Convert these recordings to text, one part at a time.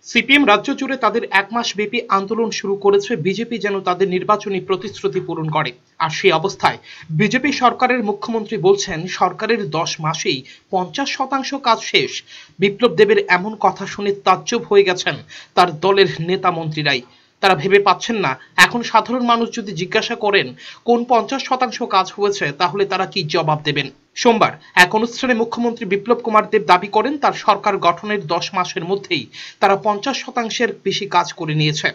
CPM রাজ্য জুড়ে তাদের এক মাস ব্যাপী আন্দোলন শুরু করেছে। বিজেপি যেন তাদের নির্বাচনী প্রতিশ্রুতি পূরণ করে। আর সেই অবস্থায় বিজেপি সরকারের মুখ্যমন্ত্রী বলছেন সরকারের 10 মাসেই 50% কাজ শেষ। বিপ্লব দেবের এমন কথা শুনে তাজ্জব হয়ে গেছেন তার দলের নেতা মন্ত্রীরাই। তারা ভেবে পাচ্ছেন না এখন সাধারণ মানুষ যদি জিজ্ঞাসা করেন কোন 50% কাজ হয়েছে তাহলে তারা কি জবাব দেবেন। সোমবার এক অনুষ্ঠানে মুখ্যমন্ত্রী বিপ্লব কুমার দেব দাবি করেন তার সরকার গঠনের 10 মাসের মধ্যেই তারা 50%-এর বেশি কাজ করে নিয়েছে।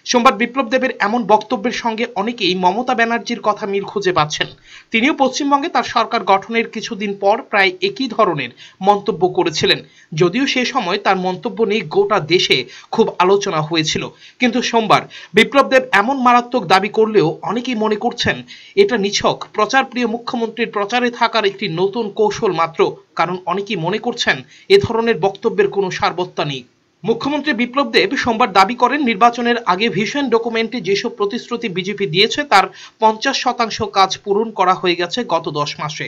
সোমবার বিপ্লব দেবের এমন বক্তব্যের সঙ্গে অনেকেই মমতা ব্যানার্জির কথা মিল খুঁজে পাচ্ছেন। তিনিও পশ্চিমবঙ্গে তার সরকার গঠনের কিছুদিন পর প্রায় একই ধরনের মন্তব্য করেছিলেন। যদিও সে সময় তার মন্তব্য নিয়ে গোটা দেশে খুব আলোচনা হয়েছিল, কিন্তু সোমবার বিপ্লব দেব এমন মারাত্মক দাবি করলেও অনেকেই মনে করছেন এটা নিছক প্রচারপ্রিয় মুখ্যমন্ত্রীর প্রচারে থাকার একটি নতুন কৌশল মাত্র। কারণ অনেকেই মনে করছেন এ ধরনের বক্তব্যের কোনো সারবত্তা নেই। মুখ্যমন্ত্রী বিপ্লব দেব সোমবার দাবি করেন নির্বাচনের আগে ভিশন ডকুমেন্টে যেসব প্রতিশ্রুতি বিজেপি দিয়েছে তার 50% কাজ পূরণ করা হয়ে গেছে গত 10 মাসে।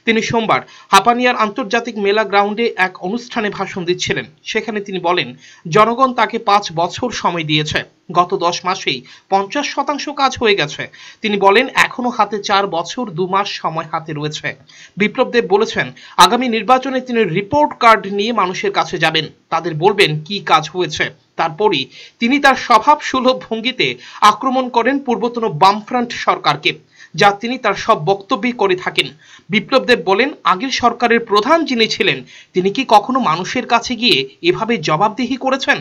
তিনি সোমবার হাপানিয়ার আন্তর্জাতিক মেলা গ্রাউন্ডে এক অনুষ্ঠানে ভাষণ দিচ্ছিলেন। সেখানে তিনি বলেন জনগণ তাকে 5 বছর সময় দিয়েছে, গত 10 মাসেই 50% কাজ হয়ে গেছে। তিনি বলেন এখনো হাতে 4 বছর 2 মাস সময় হাতে রয়েছে। বিপ্লব দেব বলেছেন আগামী নির্বাচনে তিনি রিপোর্ট কার্ড নিয়ে মানুষের কাছে যাবেন, তাদের বলবেন কি কাজ হয়েছে। তারপরই তিনি তার স্বভাব সুলভ ভঙ্গিতে আক্রমণ করেন পূর্বতন বামফ্রন্ট সরকারকে, যা তিনি তার সব বক্তব্যই করে থাকেন। বিপ্লব দেব বলেন আগের সরকারের প্রধান যিনি ছিলেন তিনি কি কখনো মানুষের কাছে গিয়ে এভাবে জবাবদিহি করেছেন?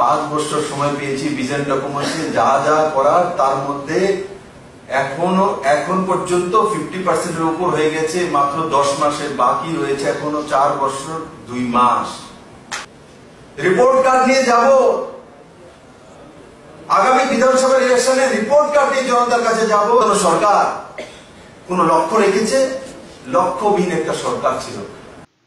5 বছর সময় পেয়েছি ভিশন ডকুমেন্টে যা যা করার, তার মধ্যে এখন পর্যন্ত 50% এর উপর হয়ে গেছে। মাত্র 10 মাসের বাকি রয়েছে, এখনো 4 বছর 2 মাস। রিপোর্ট কার্ড নিয়ে যাব, আগামী বিধানসভা ইলেকশনে রিপোর্ট কার্ড নিয়ে জনতার কাছে যাব। সরকার কোন লক্ষ্য রেখেছে? লক্ষ্যহীন একটা সরকার ছিল।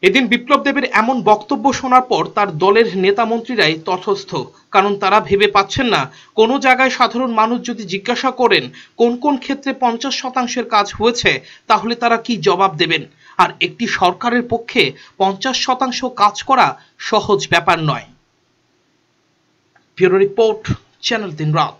এদিন বিপ্লব দেবের এমন বক্তব্য শোনার পর তার দলের নেতা মন্ত্রীরাই তটস্থ। কারণ তারা ভেবে পাচ্ছেন না কোনো জায়গায় সাধারণ মানুষ যদি জিজ্ঞাসা করেন কোন কোন ক্ষেত্রে 50%-এর কাজ হয়েছে তাহলে তারা কি জবাব দেবেন। আর একটি সরকারের পক্ষে 50% কাজ করা সহজ ব্যাপার নয়। ব্যুরো রিপোর্ট, চ্যানেল 3 রাত।